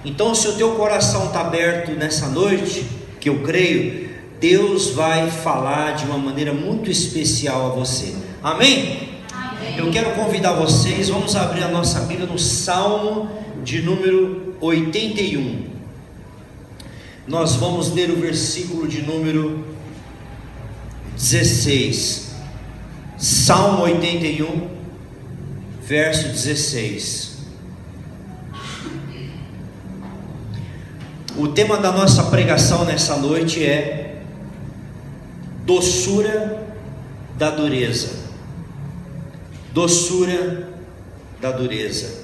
Então, se o teu coração está aberto nessa noite, que eu creio, Deus vai falar de uma maneira muito especial a você. Amém? Amém. Eu quero convidar vocês, vamos abrir a nossa Bíblia no Salmo de número 81. Nós vamos ler o versículo de número 16. Salmo 81, verso 16. O tema da nossa pregação nessa noite é doçura da dureza. Doçura da dureza.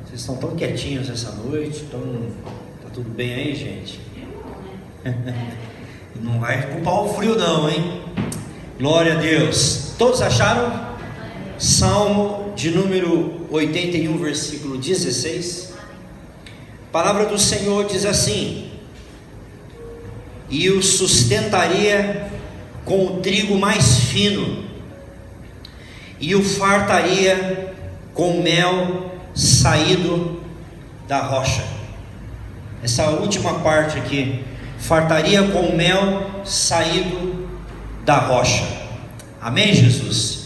Vocês estão tão quietinhos essa noite, tá tudo bem aí, gente? Não vai culpar o frio não, hein? Glória a Deus. Todos acharam? Salmo de número 81, versículo 16. A palavra do Senhor diz assim: e o sustentaria com o trigo mais fino, e o fartaria com mel saído da rocha. Essa última parte aqui, fartaria com mel saído da rocha. Amém, Jesus?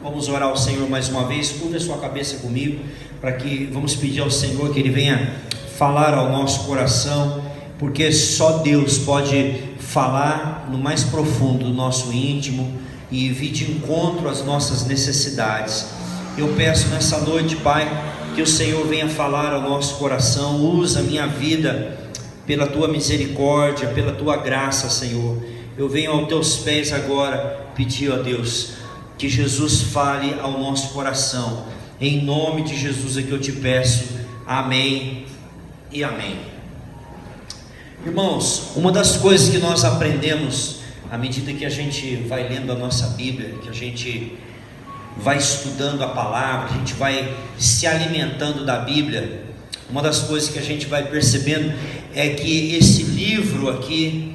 Vamos orar ao Senhor mais uma vez. Curva a sua cabeça comigo, para que vamos pedir ao Senhor que Ele venha falar ao nosso coração, porque só Deus pode falar no mais profundo do nosso íntimo e vir de encontro às nossas necessidades. Eu peço nessa noite, Pai, que o Senhor venha falar ao nosso coração. Usa a minha vida pela Tua misericórdia, pela Tua graça, Senhor. Eu venho aos Teus pés agora pedir a Deus que Jesus fale ao nosso coração. Em nome de Jesus é que eu te peço. Amém e amém. Irmãos, uma das coisas que nós aprendemos à medida que a gente vai lendo a nossa Bíblia, que a gente vai estudando a palavra, a gente vai se alimentando da Bíblia, uma das coisas que a gente vai percebendo é que esse livro aqui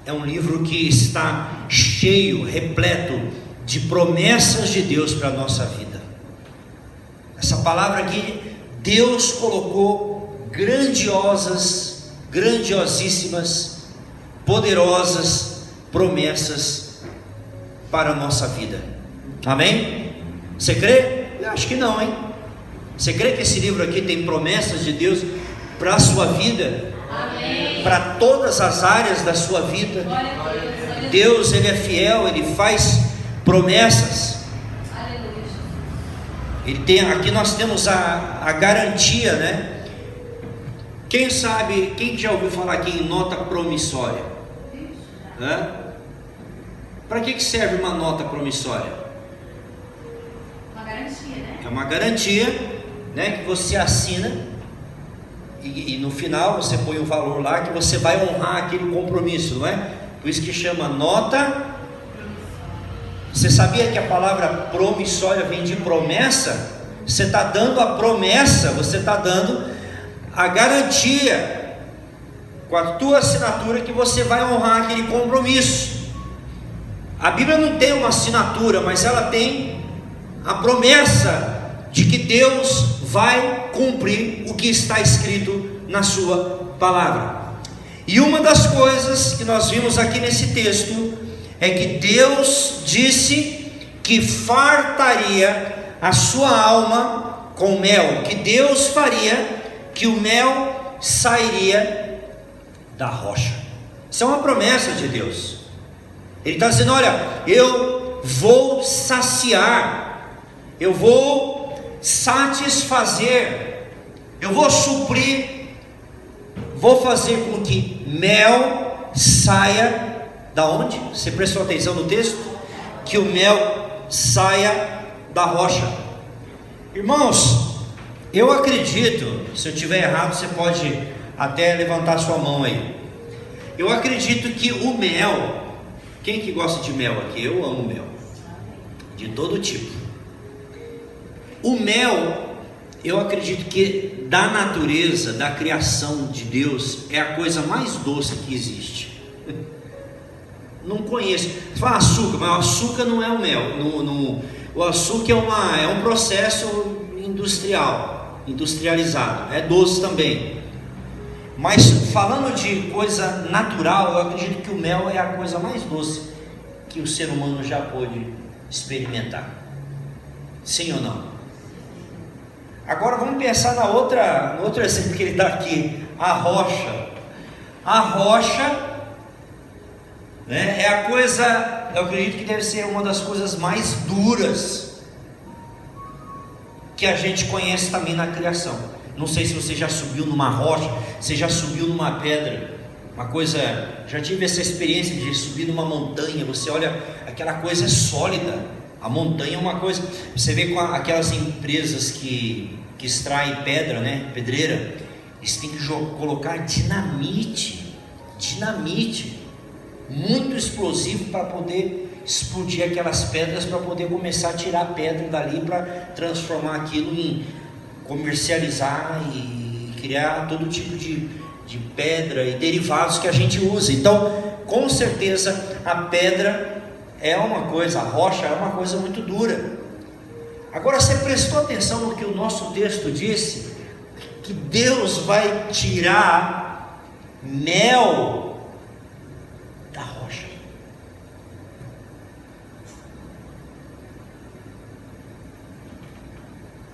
é um livro que está cheio, repleto de promessas de Deus para a nossa vida. Essa palavra aqui, Deus colocou grandiosíssimas, poderosas promessas para a nossa vida. Amém? Você crê? Eu acho que não, hein? Você crê que esse livro aqui tem promessas de Deus para a sua vida? Amém. Para todas as áreas da sua vida. Deus, Ele é fiel, Ele faz promessas. Ele tem, aqui nós temos a garantia, né? Quem sabe, quem já ouviu falar aqui em nota promissória? Para que serve uma nota promissória? Uma garantia, né? É uma garantia, né, que você assina e no final você põe o valor lá que você vai honrar aquele compromisso, não é? Por isso que chama nota. Você sabia que a palavra promissória vem de promessa? Você está dando a promessa, você está dando a garantia com a tua assinatura que você vai honrar aquele compromisso. A Bíblia não tem uma assinatura, mas ela tem a promessa de que Deus vai cumprir o que está escrito na sua palavra. E uma das coisas que nós vimos aqui nesse texto é que Deus disse que fartaria a sua alma com mel, que Deus faria que o mel sairia da rocha. Isso é uma promessa de Deus. Ele está dizendo: olha, eu vou saciar, eu vou satisfazer, eu vou suprir, vou fazer com que mel saia da onde? Você prestou atenção no texto? Que o mel saia da rocha. Irmãos, eu acredito, se eu estiver errado você pode até levantar sua mão aí. Eu acredito que o mel, quem que gosta de mel aqui? Eu amo mel, de todo tipo. O mel, eu acredito que da natureza, da criação de Deus, é a coisa mais doce que existe. Não conheço. Você fala açúcar, mas o açúcar não é o mel. O açúcar é um processo industrializado, é doce também. Mas falando de coisa natural, eu acredito que o mel é a coisa mais doce que o ser humano já pôde experimentar. Sim ou não? Agora vamos pensar no outro exemplo que ele dá aqui, a rocha. A rocha, né, é a coisa, eu acredito que deve ser uma das coisas mais duras que a gente conhece também na criação. Não sei se você já subiu numa rocha, você já subiu numa pedra, uma coisa, já tive essa experiência de subir numa montanha. Você olha, aquela coisa é sólida. A montanha é uma coisa, você vê com aquelas empresas que extraem pedra, né, pedreira, eles têm que colocar dinamite, muito explosivo para poder explodir aquelas pedras, para poder começar a tirar a pedra dali, para transformar aquilo em comercializar e criar todo tipo de pedra e derivados que a gente usa. Então, com certeza, a pedra é uma coisa, a rocha é uma coisa muito dura. Agora, você prestou atenção no que o nosso texto disse? Que Deus vai tirar mel da rocha.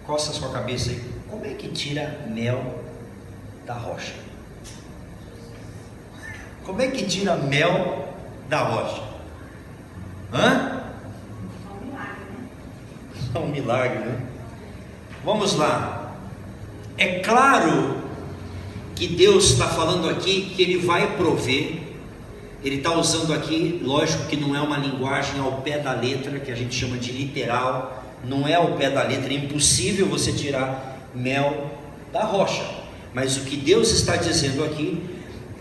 Coça a sua cabeça aí. Como é que tira mel da rocha? Como é que tira mel da rocha? Hã? É um milagre, né? Vamos lá. É claro que Deus está falando aqui que Ele vai prover. Ele está usando aqui, lógico que não é uma linguagem ao pé da letra, que a gente chama de literal. Não é ao pé da letra, é impossível você tirar mel da rocha. Mas o que Deus está dizendo aqui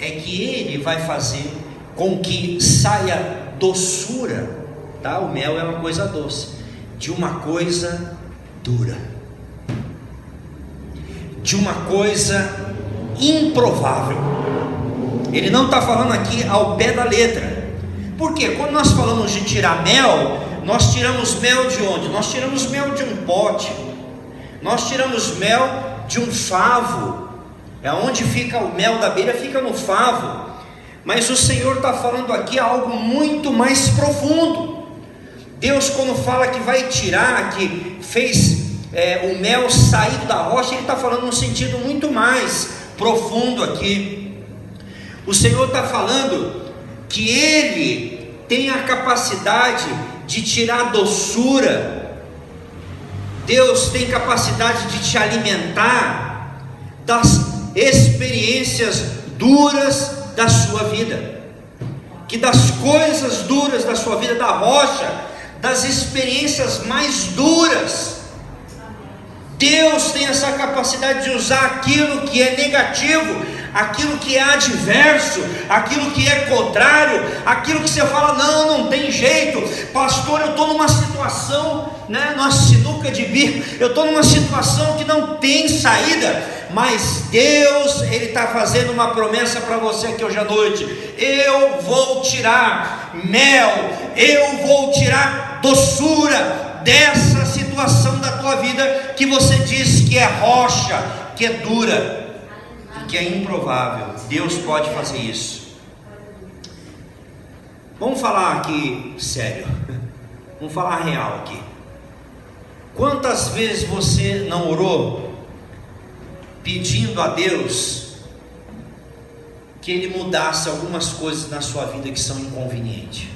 é que Ele vai fazer com que saia doçura, tá? O mel é uma coisa doce, de uma coisa dura, de uma coisa improvável. Ele não está falando aqui ao pé da letra. Por quê? Quando nós falamos de tirar mel, nós tiramos mel de onde? Nós tiramos mel de um pote, nós tiramos mel de um favo. É onde fica o mel da abelha, fica no favo. Mas o Senhor está falando aqui algo muito mais profundo. Deus, quando fala que vai tirar, que fez o mel sair da rocha, Ele está falando num sentido muito mais profundo aqui. O Senhor está falando que Ele tem a capacidade de tirar a doçura. Deus tem capacidade de te alimentar das experiências duras da sua vida, que das coisas duras da sua vida, da rocha, das experiências mais duras, Deus tem essa capacidade de usar aquilo que é negativo, aquilo que é adverso, aquilo que é contrário, aquilo que você fala, não tem jeito, pastor, eu estou numa situação, né, numa sinuca de bico, eu estou numa situação que não tem saída, mas Deus, Ele está fazendo uma promessa para você aqui hoje à noite: eu vou tirar mel, eu vou tirar doçura dessa situação da tua vida, que você diz que é rocha, que é dura, que é improvável. Deus pode fazer isso. Vamos falar aqui sério, vamos falar real aqui. Quantas vezes você não orou pedindo a Deus que Ele mudasse algumas coisas na sua vida que são inconvenientes?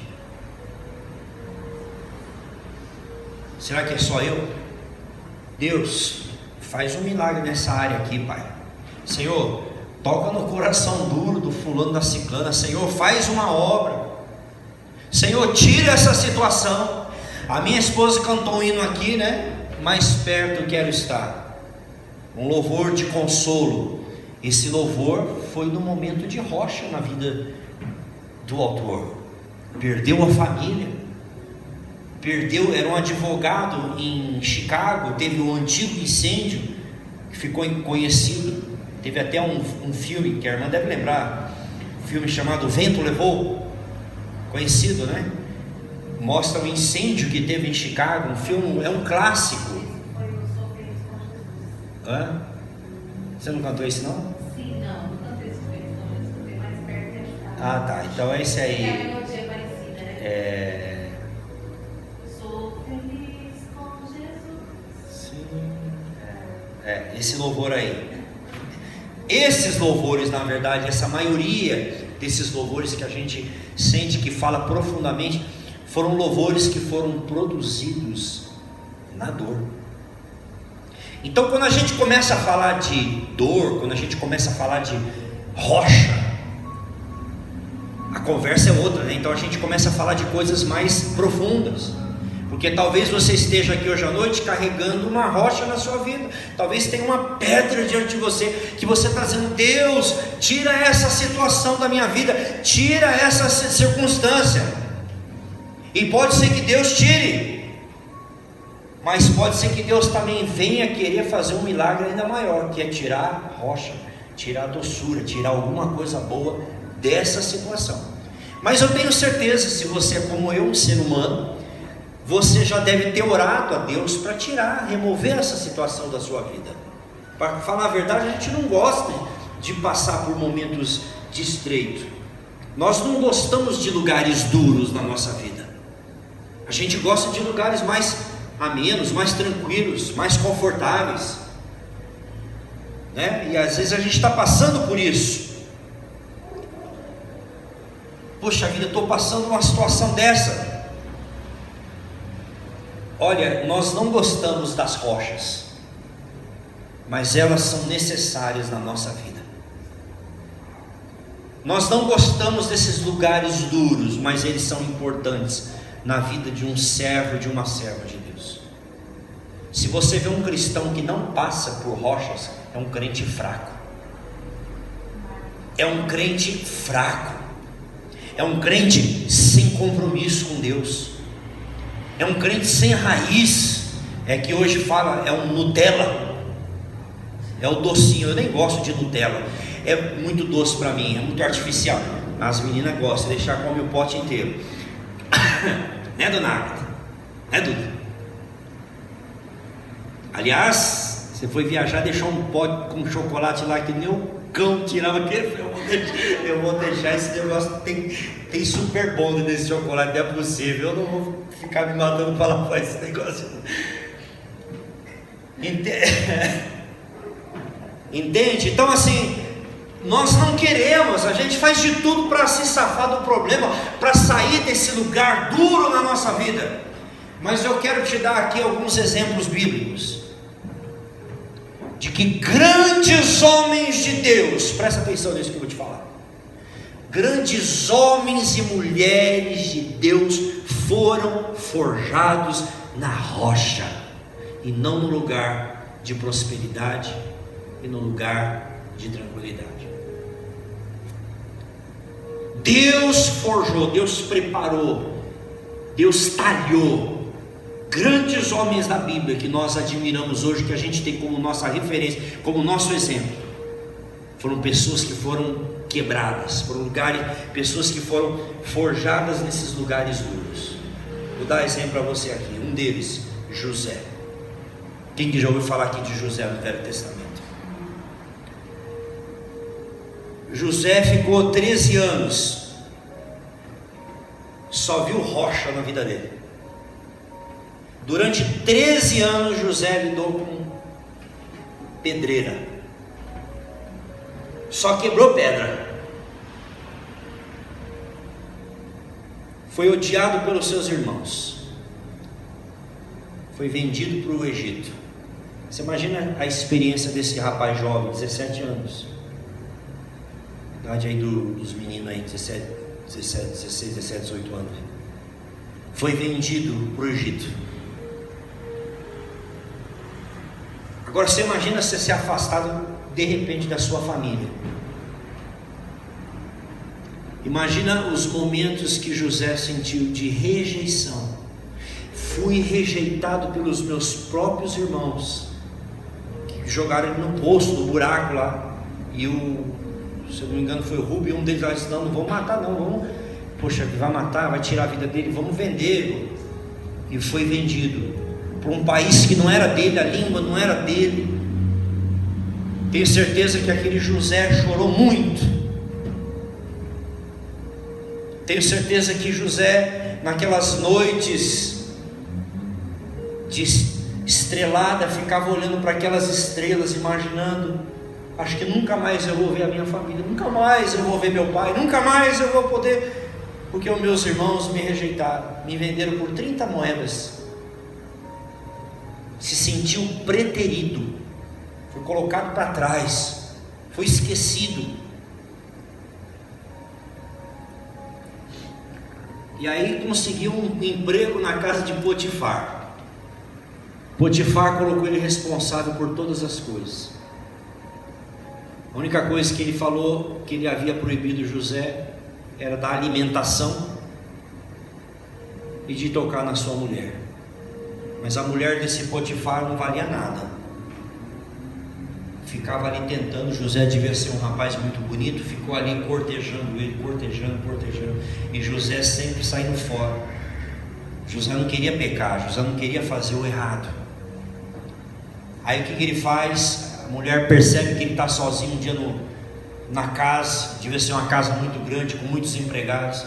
Será que é só eu? Deus, faz um milagre nessa área aqui, Pai. Senhor, toca no coração duro do fulano, da ciclana. Senhor, faz uma obra. Senhor, tira essa situação. A minha esposa cantou um hino aqui, né? Mais perto quero estar. Um louvor de consolo. Esse louvor foi no momento de rocha na vida do autor. Perdeu a família, era um advogado em Chicago, teve um antigo incêndio que ficou conhecido, teve até um filme que a irmã deve lembrar, um filme chamado O Vento Levou, conhecido, né? mostra o incêndio que teve em Chicago, um filme, é um clássico. Foi o Sofremos com Jesus. Hã? Você não cantou esse não? Sim, não cantei Sofremos com Jesus, cantei mais perto que ajudar. Ah tá, então é esse É aí. a melodia parecida, né? Sou feliz com Jesus. Esse louvor aí. Esses louvores, na verdade, essa maioria desses louvores que a gente sente que fala profundamente, foram louvores que foram produzidos na dor. Então, quando a gente começa a falar de dor, quando a gente começa a falar de rocha, a conversa é outra, né? Então a gente começa a falar de coisas mais profundas. Porque talvez você esteja aqui hoje à noite carregando uma rocha na sua vida. Talvez tenha uma pedra diante de você, que você está dizendo: Deus, tira essa situação da minha vida, tira essa circunstância. E pode ser que Deus tire, mas pode ser que Deus também venha querer fazer um milagre ainda maior, que é tirar a rocha, tirar a doçura, tirar alguma coisa boa dessa situação. Mas eu tenho certeza, se você é como eu, um ser humano, você já deve ter orado a Deus para tirar, remover essa situação da sua vida. Para falar a verdade, a gente não gosta de passar por momentos de estreito. Nós não gostamos de lugares duros na nossa vida. A gente gosta de lugares mais amenos, mais tranquilos, mais confortáveis, né? E às vezes a gente está passando por isso. Poxa vida, eu estou passando uma situação dessa. Olha, nós não gostamos das rochas, mas elas são necessárias na nossa vida. Nós não gostamos desses lugares duros, mas eles são importantes na vida de um servo, de uma serva de Deus. Se você vê um cristão que não passa por rochas, é um crente fraco. É um crente fraco. É um crente sem compromisso com Deus. É um crente sem raiz. É que hoje fala, é um Nutella. É o docinho. Eu nem gosto de Nutella. É muito doce para mim, é muito artificial. As meninas gostam, deixar comer o pote inteiro. Né, dona Agatha? Né, Duda? Aliás, você foi viajar, deixou um pote com chocolate lá que nem o cão tirava aquele. Eu vou deixar esse negócio. Tem super bom nesse chocolate, não é possível. Eu não vou ficar me matando para lavar esse negócio. Entende? Então, assim, nós não queremos, a gente faz de tudo para se safar do problema, para sair desse lugar duro na nossa vida. Mas eu quero te dar aqui alguns exemplos bíblicos de que grandes homens de Deus, presta atenção nisso que eu vou te falar, grandes homens e mulheres de Deus foram forjados na rocha, e não no lugar de prosperidade e no lugar de tranquilidade. Deus forjou, Deus preparou, Deus talhou grandes homens da Bíblia que nós admiramos hoje, que a gente tem como nossa referência, como nosso exemplo. Foram pessoas que foram quebradas, foram lugares, pessoas que foram forjadas nesses lugares duros. Vou dar exemplo para você aqui, um deles, José. Quem que já ouviu falar aqui de José no Velho Testamento? José ficou 13 anos, só viu rocha na vida dele. Durante 13 anos José lidou com pedreira, só quebrou pedra. Foi odiado pelos seus irmãos, foi vendido para o Egito. Você imagina a experiência desse rapaz jovem, 17 anos, idade aí dos meninos aí, 16, 17, 18 anos. Foi vendido para o Egito. Agora você imagina você ser afastado de repente da sua família. Imagina os momentos que José sentiu de rejeição. Fui rejeitado pelos meus próprios irmãos, que jogaram ele no poço, no buraco lá. E se eu não me engano foi o Rubem, um deles disse: não vamos matar não, poxa, vai matar, vai tirar a vida dele, vamos vendê-lo. E foi vendido para um país que não era dele, a língua não era dele. Tenho certeza que aquele José chorou muito. Tenho certeza que José, naquelas noites de estrelada, ficava olhando para aquelas estrelas, imaginando: acho que nunca mais eu vou ver a minha família, nunca mais eu vou ver meu pai, nunca mais eu vou poder, porque os meus irmãos me rejeitaram, me venderam por 30 moedas. Se sentiu preterido, foi colocado para trás, foi esquecido. E aí conseguiu um emprego na casa de Potifar. Potifar colocou ele responsável por todas as coisas. A única coisa que ele falou que ele havia proibido José era da alimentação e de tocar na sua mulher. Mas a mulher desse Potifar não valia nada. Ficava ali tentando. José devia ser um rapaz muito bonito, ficou ali cortejando ele, cortejando. E José sempre saindo fora. José não queria pecar, José não queria fazer o errado. Aí o que ele faz? A mulher percebe que ele está sozinho um dia na casa, devia ser uma casa muito grande, com muitos empregados.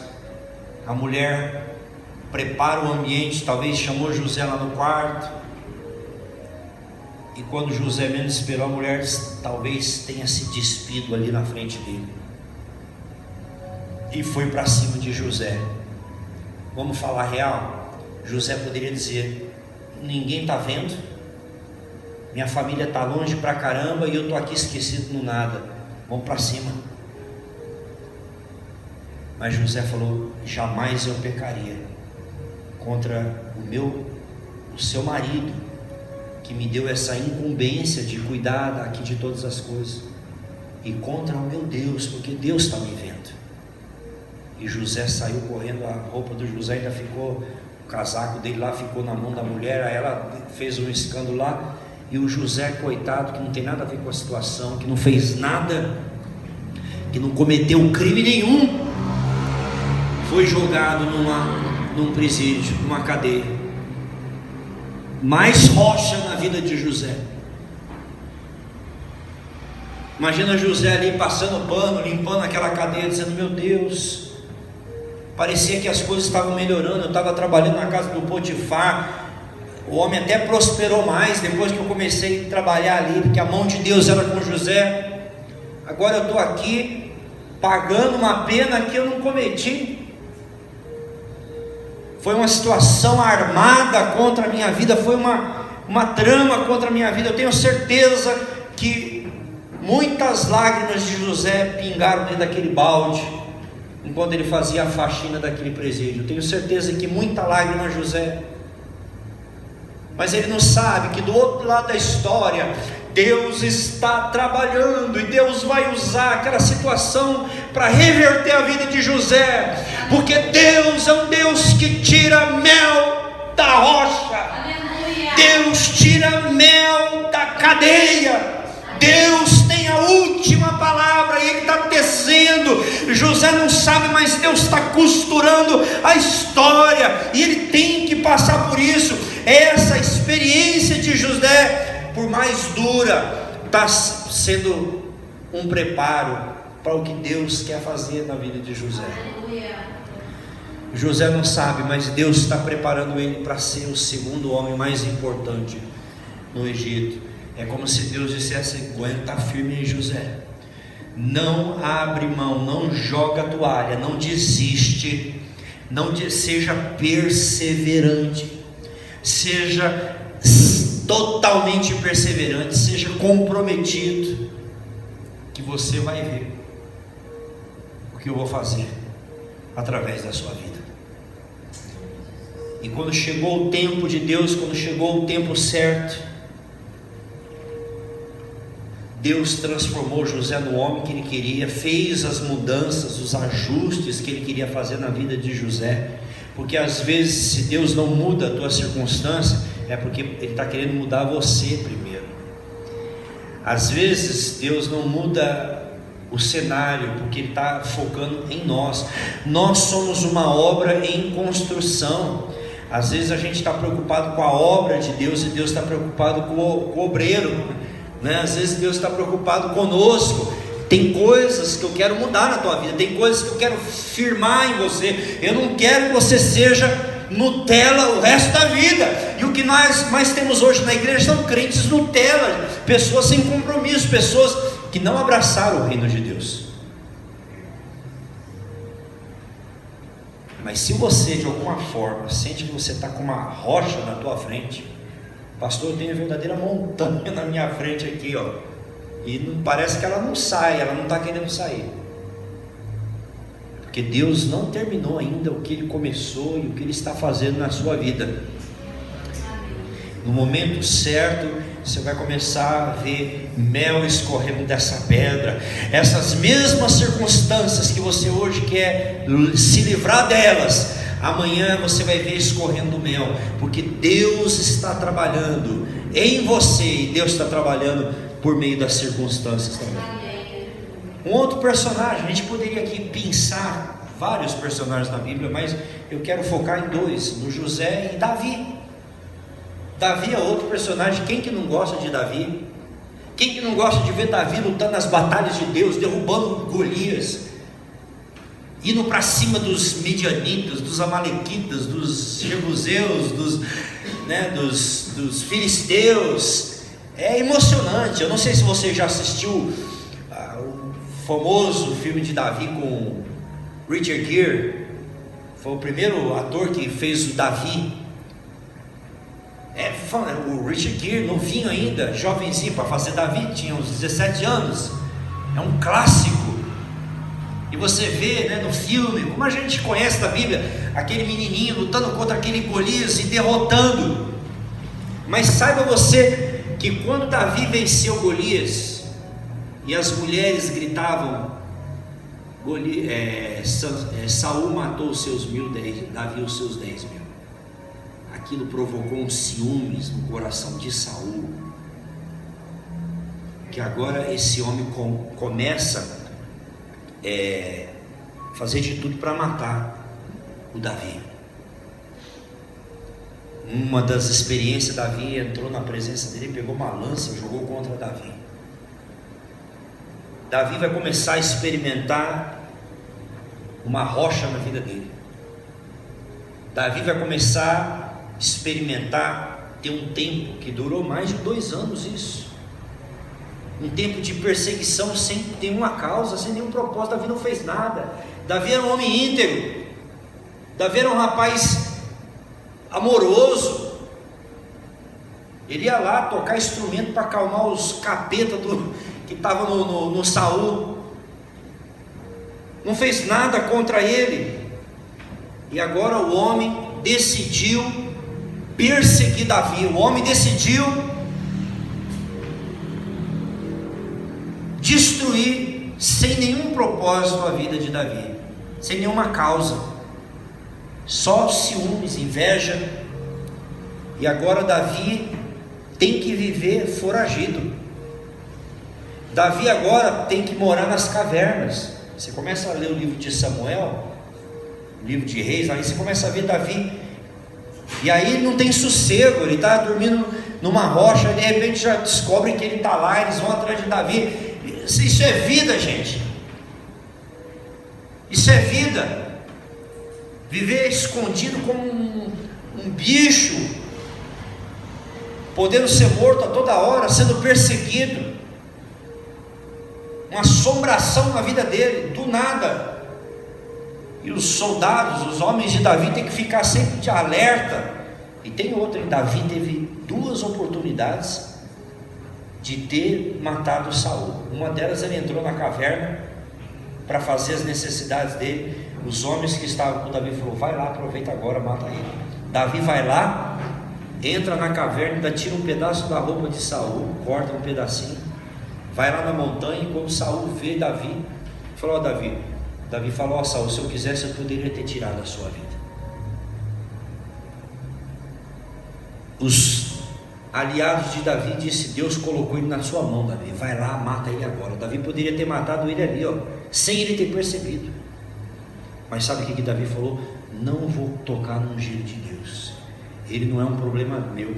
A mulher prepara o ambiente, talvez chamou José lá no quarto. E quando José menos esperou, a mulher talvez tenha se despido ali na frente dele. E foi para cima de José. Vamos falar real? José poderia dizer: ninguém está vendo, minha família está longe pra caramba e eu estou aqui esquecido no nada, vamos para cima. Mas José falou: jamais eu pecaria contra o seu marido, que me deu essa incumbência de cuidar aqui de todas as coisas, e contra o meu Deus, porque Deus está me vendo. E José saiu correndo, a roupa do José ainda ficou, o casaco dele lá ficou na mão da mulher. Aí ela fez um escândalo lá, e o José, coitado, que não tem nada a ver com a situação, que não fez nada, que não cometeu crime nenhum, foi jogado num presídio, numa cadeia. Mais rocha na vida de José. Imagina José ali passando pano, limpando aquela cadeia, dizendo: meu Deus, parecia que as coisas estavam melhorando, eu estava trabalhando na casa do Potifar, o homem até prosperou mais depois que eu comecei a trabalhar ali, porque a mão de Deus era com José. Agora eu estou aqui pagando uma pena que eu não cometi. Foi uma situação armada contra a minha vida, foi uma trama contra a minha vida. Eu tenho certeza que muitas lágrimas de José pingaram dentro daquele balde, enquanto ele fazia a faxina daquele presídio. Eu tenho certeza que muita lágrima José. Mas ele não sabe que do outro lado da história, Deus está trabalhando, e Deus vai usar aquela situação para reverter a vida de José, porque Deus é um Deus que tira mel da rocha. Aleluia. Deus tira mel da cadeia. Deus tem a última palavra, e Ele está tecendo. José não sabe, mas Deus está costurando a história, e ele tem que passar por isso. Essa experiência de José, por mais dura, está sendo um preparo para o que Deus quer fazer na vida de José. Aleluia. José não sabe, mas Deus está preparando ele para ser o segundo homem mais importante no Egito. É como se Deus dissesse: aguenta firme em José, não abre mão, não joga a toalha, não desiste, seja perseverante, seja totalmente perseverante, seja comprometido, que você vai ver o que eu vou fazer através da sua vida. E quando chegou o tempo de Deus, quando chegou o tempo certo, Deus transformou José no homem que ele queria, fez as mudanças, os ajustes que ele queria fazer na vida de José. Porque às vezes, se Deus não muda a tua circunstância, é porque Ele está querendo mudar você primeiro. Às vezes Deus não muda o cenário, porque Ele está focando em nós. Nós somos uma obra em construção. Às vezes a gente está preocupado com a obra de Deus e Deus está preocupado com o obreiro, né? Às vezes Deus está preocupado conosco. Tem coisas que eu quero mudar na tua vida, tem coisas que eu quero firmar em você. Eu não quero que você seja Nutella o resto da vida. E o que nós mais temos hoje na igreja são crentes Nutella, pessoas sem compromisso, pessoas que não abraçaram o reino de Deus. Mas se você de alguma forma sente que você está com uma rocha na tua frente, pastor, eu tenho uma verdadeira montanha na minha frente aqui, ó, e não, parece que ela não sai, ela não está querendo sair, porque Deus não terminou ainda o que Ele começou e o que Ele está fazendo na sua vida. No momento certo, você vai começar a ver mel escorrendo dessa pedra. Essas mesmas circunstâncias que você hoje quer se livrar delas, amanhã você vai ver escorrendo mel, porque Deus está trabalhando em você e Deus está trabalhando por meio das circunstâncias também. Um outro personagem, a gente poderia aqui pensar vários personagens na Bíblia, mas eu quero focar em dois, no José e Davi. Davi é outro personagem. Quem que não gosta de Davi? Quem que não gosta de ver Davi lutando nas batalhas de Deus, derrubando Golias, indo para cima dos midianitas, dos amalequitas, dos jebuseus, dos filisteus? É emocionante. Eu não sei se você já assistiu o famoso filme de Davi com Richard Gere. Foi o primeiro ator que fez o Davi. O Richard Gere, novinho ainda, jovenzinho para fazer Davi, tinha uns 17 anos. É um clássico. E você vê, né, no filme, como a gente conhece da Bíblia, aquele menininho lutando contra aquele Golias e derrotando. Mas saiba você que quando Davi venceu Golias e as mulheres gritavam, Saul matou os seus 1000, Davi os seus 10.000. Aquilo provocou um ciúmes no coração de Saul, que agora esse homem começa a fazer de tudo para matar o Davi. Uma das experiências, Davi entrou na presença dele, pegou uma lança e jogou contra Davi. Davi vai começar a experimentar uma rocha na vida dele. Davi vai começar a experimentar, ter um tempo que durou mais de 2 anos isso. Um tempo de perseguição sem nenhuma causa, sem nenhum propósito. Davi não fez nada. Davi era um homem íntegro. Davi era um rapaz amoroso. Ele ia lá tocar instrumento para acalmar os capetas que estavam no Saul. Não fez nada contra ele. E agora o homem decidiu perseguir Davi. O homem decidiu destruir sem nenhum propósito a vida de Davi, sem nenhuma causa, só ciúmes, inveja. E agora Davi tem que viver foragido. Davi agora tem que morar nas cavernas. Você começa a ler o livro de Samuel, o livro de Reis, aí você começa a ver Davi, e aí não tem sossego. Ele está dormindo numa rocha, de repente já descobrem que ele está lá, eles vão atrás de Davi. Isso é vida, gente. Isso é vida. Viver escondido como um bicho, podendo ser morto a toda hora, sendo perseguido, uma assombração na vida dele, do nada. E os soldados, os homens de Davi têm que ficar sempre de alerta. E tem outra, Davi teve 2 oportunidades de ter matado Saul. Uma delas, ele entrou na caverna para fazer as necessidades dele. Os homens que estavam com Davi falaram: vai lá, aproveita agora, mata ele. Davi vai lá, entra na caverna, ainda tira um pedaço da roupa de Saul, corta um pedacinho, vai lá na montanha. E quando Saul vê Davi, falou: Davi falou a Saul: se eu quisesse eu poderia ter tirado a sua vida. Os aliados de Davi, disse: Deus colocou ele na sua mão, Davi, vai lá, mata ele agora. Davi poderia ter matado ele ali, ó, sem ele ter percebido. Mas sabe o que Davi falou? Não vou tocar no ungido de Deus. Ele não é um problema meu,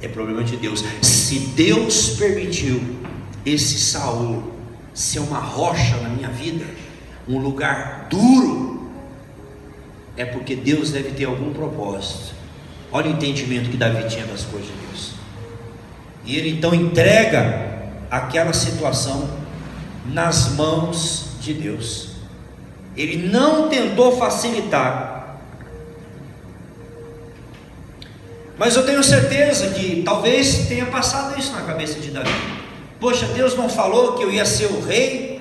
é problema de Deus. Se Deus permitiu esse Saul ser uma rocha na minha vida, um lugar duro, é porque Deus deve ter algum propósito. Olha o entendimento que Davi tinha das coisas de Deus. E ele então entrega aquela situação nas mãos de Deus. Ele não tentou facilitar. Mas eu tenho certeza que talvez tenha passado isso na cabeça de Davi. Poxa, Deus não falou que eu ia ser o rei?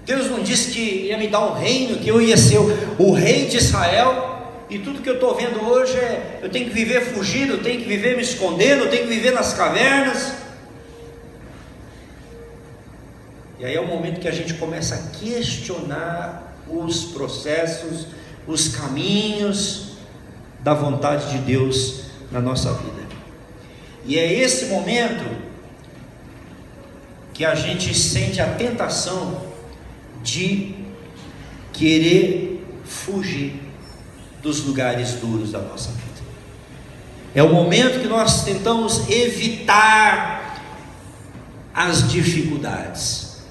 Deus não disse que ia me dar um reino, que eu ia ser o rei de Israel? E tudo que eu estou vendo hoje é: eu tenho que viver fugido, eu tenho que viver me escondendo, eu tenho que viver nas cavernas. E aí é o momento que a gente começa a questionar os processos, os caminhos da vontade de Deus na nossa vida. E é esse momento que a gente sente a tentação de querer fugir dos lugares duros da nossa vida. É o momento que nós tentamos evitar as dificuldades.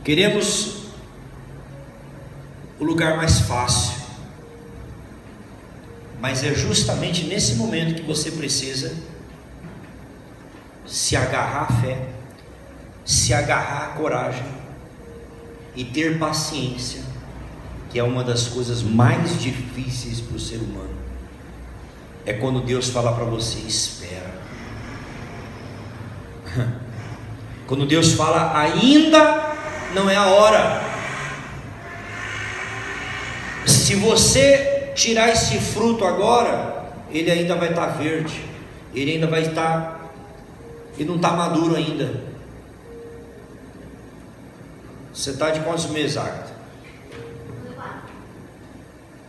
Queremos o lugar mais fácil, mas é justamente nesse momento que você precisa se agarrar à fé, se agarrar à coragem e ter paciência, que é uma das coisas mais difíceis para o ser humano. É quando Deus fala para você: espera. Quando Deus fala: ainda não é a hora. Se você tirar esse fruto agora, ele ainda vai estar verde, ele ainda vai estar, ele não está maduro ainda. Você está de quantos meses, Agatha?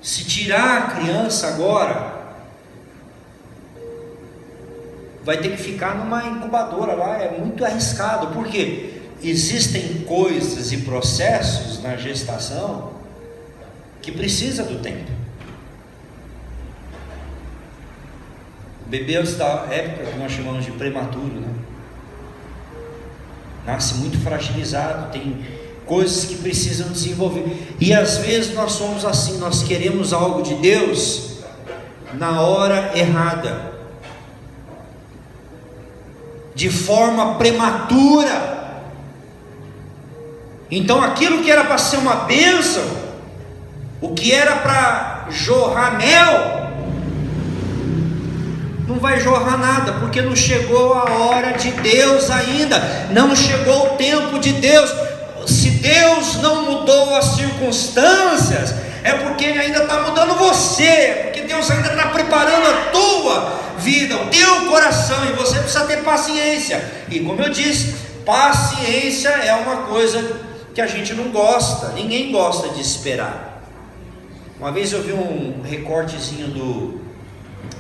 Se tirar a criança agora, vai ter que ficar numa incubadora lá, é muito arriscado, porque existem coisas e processos na gestação que precisa do tempo. O bebê, antes da época que nós chamamos de prematuro, né? Nasce muito fragilizado, tem coisas que precisam desenvolver. E às vezes nós somos assim, nós queremos algo de Deus na hora errada, de forma prematura. Então aquilo que era para ser uma bênção, o que era para jorrar mel, não vai jorrar nada, porque não chegou a hora de Deus ainda, não chegou o tempo de Deus. Se Deus não mudou as circunstâncias, é porque Ele ainda está mudando você, porque Deus ainda está preparando a tua vida, o teu coração, e você precisa ter paciência. E como eu disse, paciência é uma coisa que a gente não gosta, ninguém gosta de esperar. Uma vez eu vi um recortezinho do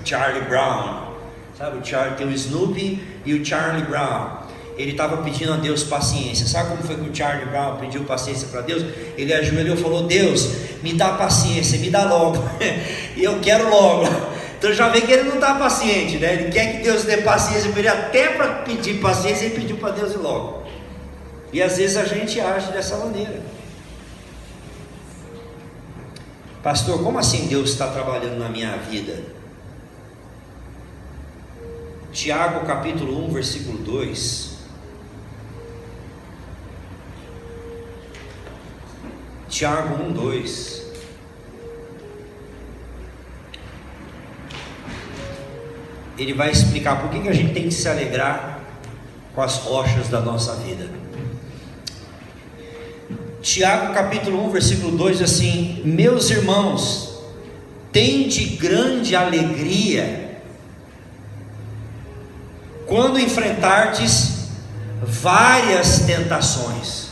Charlie Brown, sabe, o Charlie, tem o Snoopy e o Charlie Brown. Ele estava pedindo a Deus paciência. Sabe como foi que o Charlie Brown pediu paciência para Deus? Ele ajoelhou e falou: Deus, me dá paciência, me dá logo, e eu quero logo. Então já vê que ele não está paciente, né? Ele quer que Deus dê paciência para ele, até para pedir paciência, ele pediu para Deus ir logo. E às vezes a gente age dessa maneira. Pastor, como assim Deus está trabalhando na minha vida? Tiago capítulo 1, versículo 2. Tiago 1, 2. Ele vai explicar por que a gente tem que se alegrar com as rochas da nossa vida. Tiago capítulo 1, versículo 2 diz assim: meus irmãos, tende grande alegria quando enfrentardes várias tentações,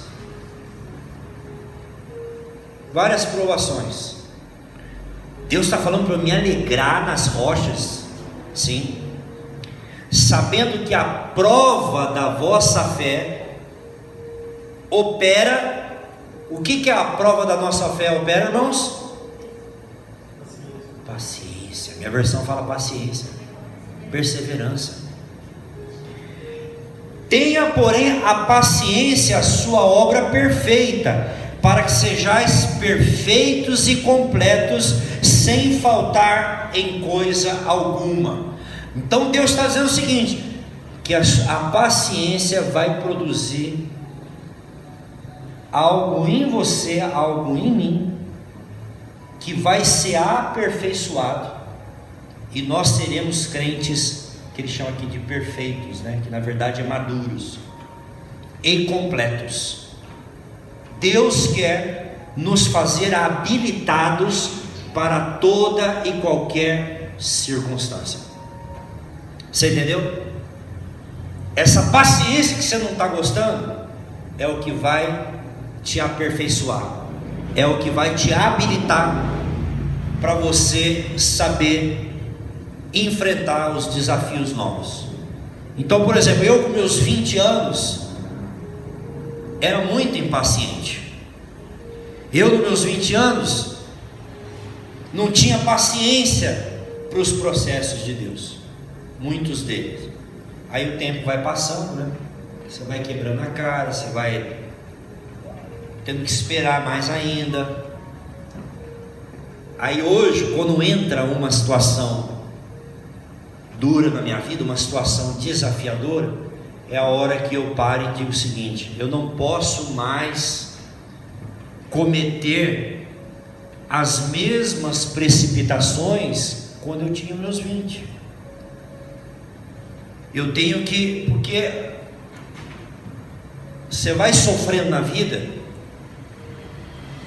várias provações. Deus está falando para me alegrar nas rochas. Sim. Sabendo que a prova da vossa fé opera. O que é a prova da nossa fé opera, irmãos? Paciência. Minha versão fala paciência, perseverança. Tenha, porém, a paciência a sua obra perfeita, para que sejais perfeitos e completos, sem faltar em coisa alguma. Então Deus está dizendo o seguinte, que a paciência vai produzir algo em você, algo em mim, que vai ser aperfeiçoado, e nós seremos crentes, que ele chama aqui de perfeitos, né? Que na verdade é maduros e completos. Deus quer nos fazer habilitados para toda e qualquer circunstância. Você entendeu? Essa paciência que você não está gostando é o que vai te aperfeiçoar, é o que vai te habilitar para você saber enfrentar os desafios novos. Então, por exemplo, eu com meus 20 anos era muito impaciente. Eu com meus 20 anos não tinha paciência para os processos de Deus, muitos deles. Aí o tempo vai passando, né? Você vai quebrando a cara, você vai tendo que esperar mais ainda. Aí hoje, quando entra uma situação dura na minha vida, uma situação desafiadora, é a hora que eu paro e digo o seguinte: eu não posso mais cometer as mesmas precipitações quando eu tinha meus 20. Eu tenho que, porque você vai sofrendo na vida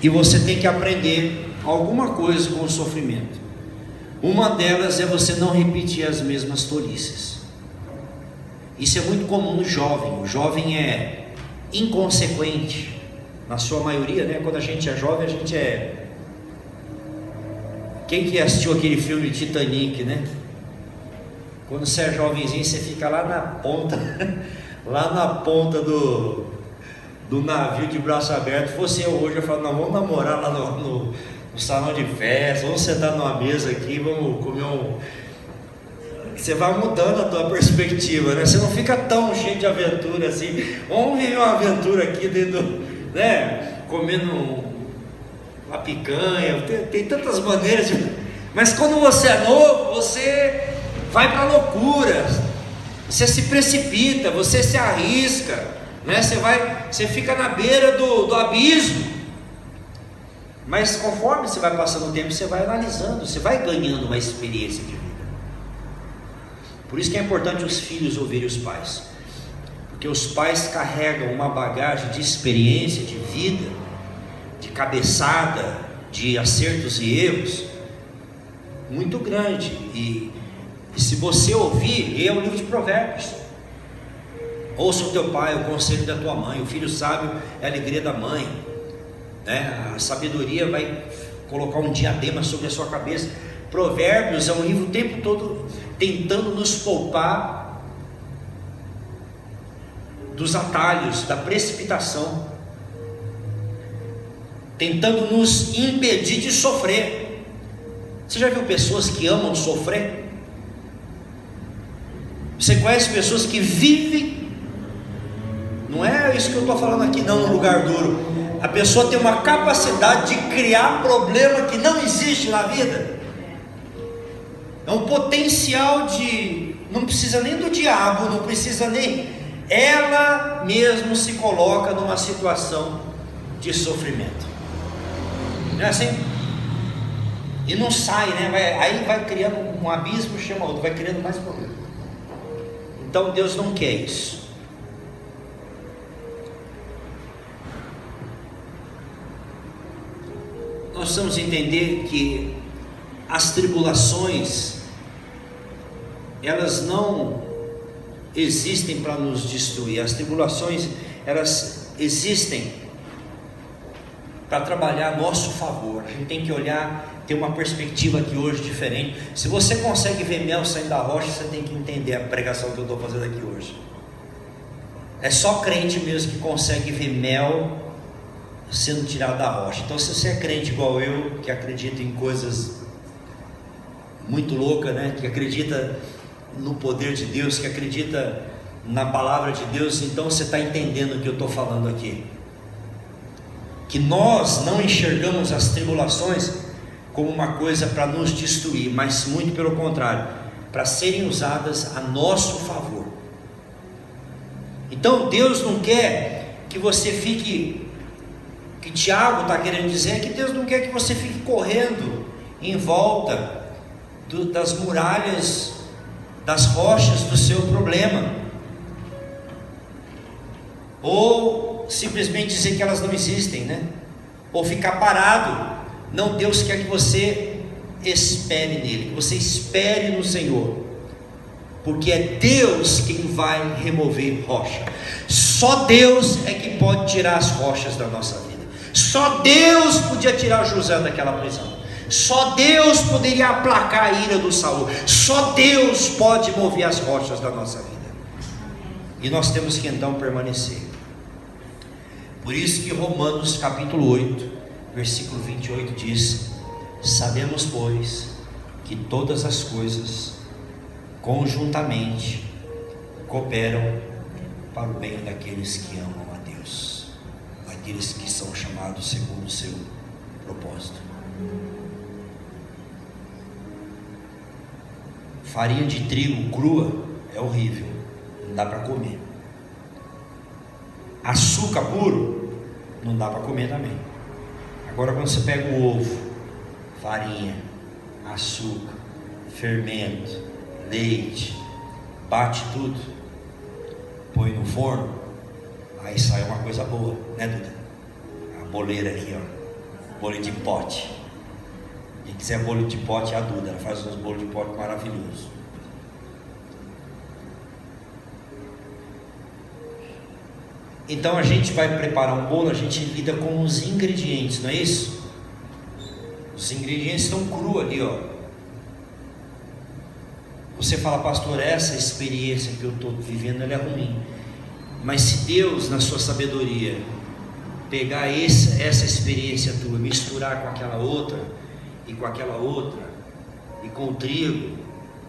e você tem que aprender alguma coisa com o sofrimento. Uma delas é você não repetir as mesmas tolices. Isso é muito comum no jovem. O jovem é inconsequente, na sua maioria, né? Quando a gente é jovem, a gente é... Quem que assistiu aquele filme Titanic, né? Quando você é jovenzinho, você fica lá na ponta, lá na ponta do navio de braço aberto. Se fosse eu hoje, eu falo, não, vamos namorar lá no salão de festa, vamos sentar numa mesa aqui, vamos comer um... Você vai mudando a tua perspectiva, né? Você não fica tão cheio de aventura assim. Vamos viver uma aventura aqui dentro, né? Comendo uma picanha, tem tantas maneiras de... Mas quando você é novo, você vai para a loucura, você se precipita, você se arrisca, né? Você fica na beira do abismo. Mas conforme você vai passando o tempo, você vai analisando, você vai ganhando uma experiência de vida. Por isso que é importante os filhos ouvirem os pais, porque os pais carregam uma bagagem de experiência, de vida, de cabeçada, de acertos e erros muito grande. E se você ouvir, é o livro de Provérbios. Ouça o teu pai, o conselho da tua mãe. O filho sábio é a alegria da mãe, né? A sabedoria vai colocar um diadema sobre a sua cabeça. Provérbios é um livro o tempo todo tentando nos poupar dos atalhos, da precipitação, tentando nos impedir de sofrer. Você já viu pessoas que amam sofrer? Você conhece pessoas que vivem, não é isso que eu estou falando aqui não, no lugar duro. A pessoa tem uma capacidade de criar problema que não existe na vida. É um potencial de... Não precisa nem do diabo, não precisa nem... Ela mesmo se coloca numa situação de sofrimento. Não é assim? E não sai, né? Aí vai criando um abismo, chama outro, vai criando mais problema. Então Deus não quer isso. Nós precisamos entender que as tribulações, elas não existem para nos destruir. As tribulações, elas existem para trabalhar a nosso favor. A gente tem que olhar ter uma perspectiva aqui hoje diferente. Se você consegue ver mel saindo da rocha, você tem que entender a pregação que eu estou fazendo aqui hoje. É só crente mesmo que consegue ver mel sendo tirado da rocha. Então, se você é crente igual eu, que acredita em coisas muito loucas, né? Que acredita no poder de Deus, que acredita na palavra de Deus, então você está entendendo o que eu estou falando aqui. Que nós não enxergamos as tribulações como uma coisa para nos destruir, mas muito pelo contrário, para serem usadas a nosso favor. Então Deus não quer que você fique, o que Tiago está querendo dizer é que Deus não quer que você fique correndo em volta das muralhas, das rochas do seu problema, ou simplesmente dizer que elas não existem, né? Ou ficar parado. Não, Deus quer que você espere nele, que você espere no Senhor, porque é Deus quem vai remover rocha. Só Deus é que pode tirar as rochas da nossa vida. Só Deus podia tirar José daquela prisão. Só Deus poderia aplacar a ira do Saul. Só Deus pode mover as rochas da nossa vida. E nós temos que então permanecer. Por isso que Romanos capítulo 8, versículo 28 diz: sabemos, pois, que todas as coisas conjuntamente cooperam para o bem daqueles que amam a Deus, daqueles que são chamados segundo o seu propósito. Farinha de trigo crua é horrível, não dá para comer. Açúcar puro não dá para comer também. Agora, quando você pega o ovo, farinha, açúcar, fermento, leite, bate tudo, põe no forno, aí sai uma coisa boa, né, Duda? A boleira aqui, ó, bolo de pote. Quem quiser bolo de pote é a Duda, ela faz uns bolos de pote maravilhosos. Então a gente vai preparar um bolo, a gente lida com os ingredientes, não é isso? Os ingredientes estão crus ali, ó. Você fala, pastor, essa experiência que eu estou vivendo, ela é ruim. Mas se Deus, na sua sabedoria, pegar essa experiência tua, misturar com aquela outra, e com aquela outra, e com o trigo,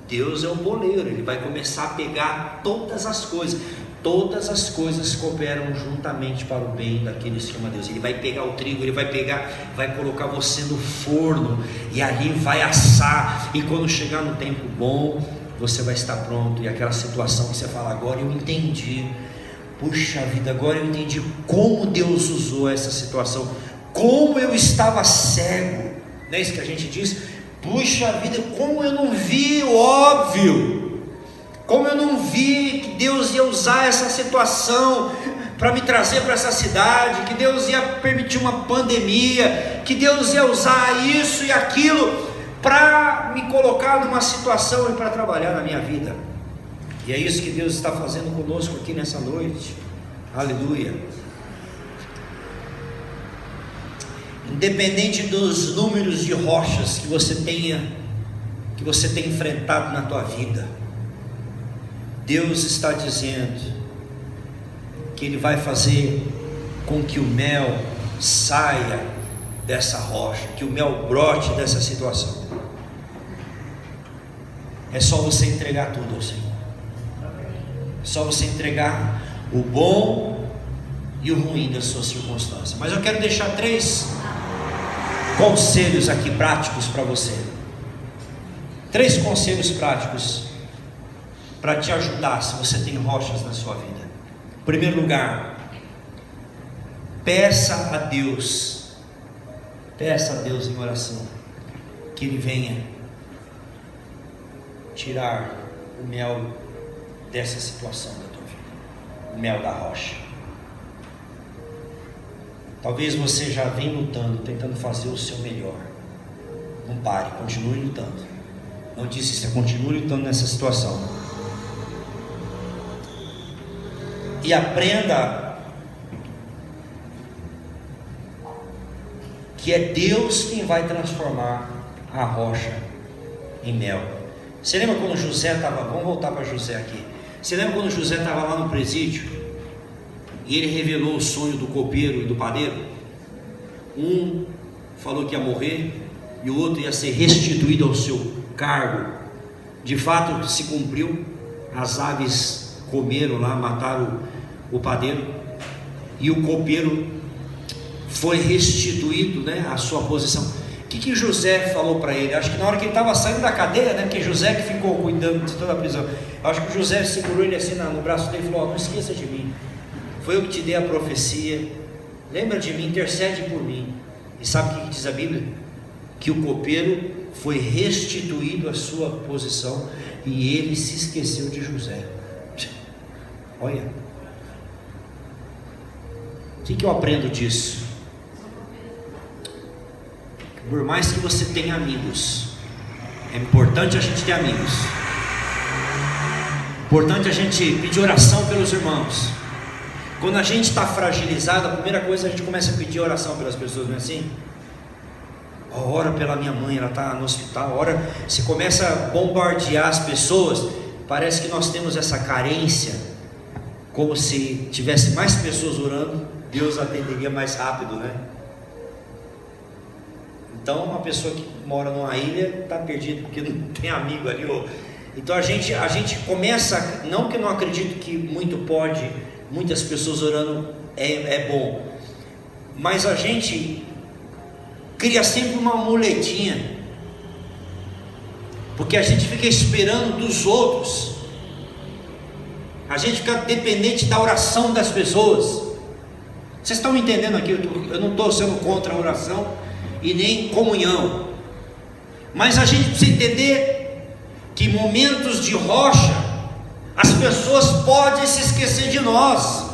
Deus é um boleiro, Ele vai começar a pegar todas as coisas. Todas as coisas cooperam juntamente para o bem daqueles que amam a Deus. Ele vai pegar o trigo, Ele vai pegar, vai colocar você no forno, e ali vai assar, e quando chegar no tempo bom, você vai estar pronto. E aquela situação que você fala, agora eu entendi, puxa vida, agora eu entendi como Deus usou essa situação, como eu estava cego, não é isso que a gente diz? Puxa vida, como eu não vi o óbvio, como eu não vi que Deus ia usar essa situação para me trazer para essa cidade, que Deus ia permitir uma pandemia, que Deus ia usar isso e aquilo para me colocar numa situação e para trabalhar na minha vida. E é isso que Deus está fazendo conosco aqui nessa noite. Aleluia. Independente dos números de rochas que você tem enfrentado na tua vida, Deus está dizendo que Ele vai fazer com que o mel saia dessa rocha, que o mel brote dessa situação. É só você entregar tudo ao Senhor. É só você entregar o bom e o ruim das suas circunstâncias. Mas eu quero deixar 3 conselhos aqui práticos para você. 3 conselhos práticos para te ajudar se você tem rochas na sua vida. Em primeiro lugar, peça a Deus em oração, que Ele venha tirar o mel dessa situação da tua vida, o mel da rocha. Talvez você já venha lutando, tentando fazer o seu melhor. Não pare, continue lutando. Não desista, continue lutando nessa situação. E aprenda que é Deus quem vai transformar a rocha em mel. Você lembra quando José estava, vamos voltar para José aqui. Você lembra quando José estava lá no presídio e ele revelou o sonho do copeiro e do padeiro? Um falou que ia morrer e o outro ia ser restituído ao seu cargo. De fato se cumpriu, as aves comeram lá, mataram o padeiro, e o copeiro foi restituído, né, à sua posição. O que José falou para ele? Acho que na hora que ele estava saindo da cadeia, né, porque José que ficou cuidando de toda a prisão, acho que José segurou ele assim no braço dele e falou: não esqueça de mim, foi eu que te dei a profecia, lembra de mim, intercede por mim. E sabe o que diz a Bíblia? Que o copeiro foi restituído à sua posição e ele se esqueceu de José. Olha, o que eu aprendo disso? Por mais que você tenha amigos, é importante a gente ter amigos, importante a gente pedir oração pelos irmãos. Quando a gente está fragilizado, a primeira coisa a gente começa a pedir oração pelas pessoas, não é assim? Ora pela minha mãe, ela está no hospital. Ora, você começa a bombardear as pessoas. Parece que nós temos essa carência, como se tivesse mais pessoas orando, Deus atenderia mais rápido, né? Então uma pessoa que mora numa ilha está perdida porque não tem amigo ali. Então a gente começa, não que eu não acredito que muitas pessoas orando é bom, mas a gente cria sempre uma muletinha, porque a gente fica esperando dos outros, a gente fica dependente da oração das pessoas. Vocês estão me entendendo aqui? Eu não estou sendo contra a oração e nem comunhão, mas a gente precisa entender que em momentos de rocha as pessoas podem se esquecer de nós.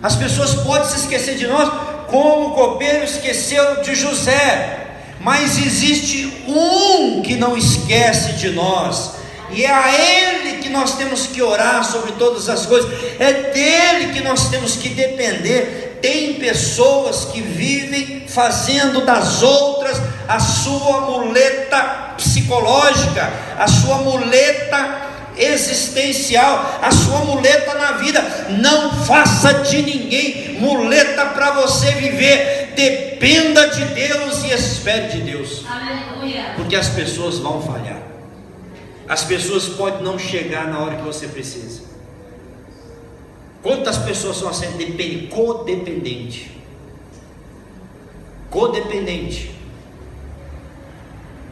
As pessoas podem se esquecer de nós, como o copeiro esqueceu de José. Mas existe um que não esquece de nós, e é a Ele que nós temos que orar sobre todas as coisas, é dele que nós temos que depender. Tem pessoas que vivem fazendo das outras a sua muleta psicológica, a sua muleta existencial, a sua muleta na vida. Não faça de ninguém muleta para você viver. Dependa de Deus e espere de Deus. Aleluia. Porque as pessoas vão falhar, as pessoas podem não chegar na hora que você precisa. Quantas pessoas são assim, codependente?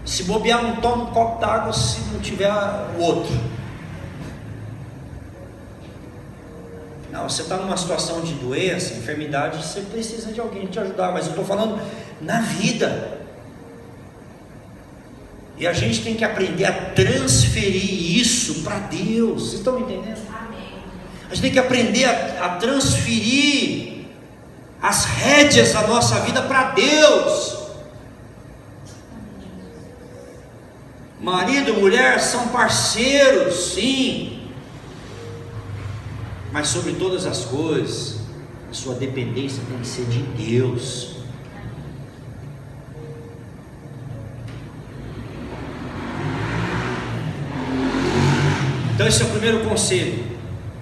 Se bobear, não toma um copo d'água se não tiver o outro. Não, você está numa situação de doença, enfermidade, você precisa de alguém te ajudar, mas eu estou falando na vida. E a gente tem que aprender a transferir isso para Deus. Vocês estão me entendendo? Amém. A gente tem que aprender a transferir as rédeas da nossa vida para Deus. Marido e mulher são parceiros, sim, mas sobre todas as coisas, a sua dependência tem que ser de Deus. Então esse é o primeiro conselho.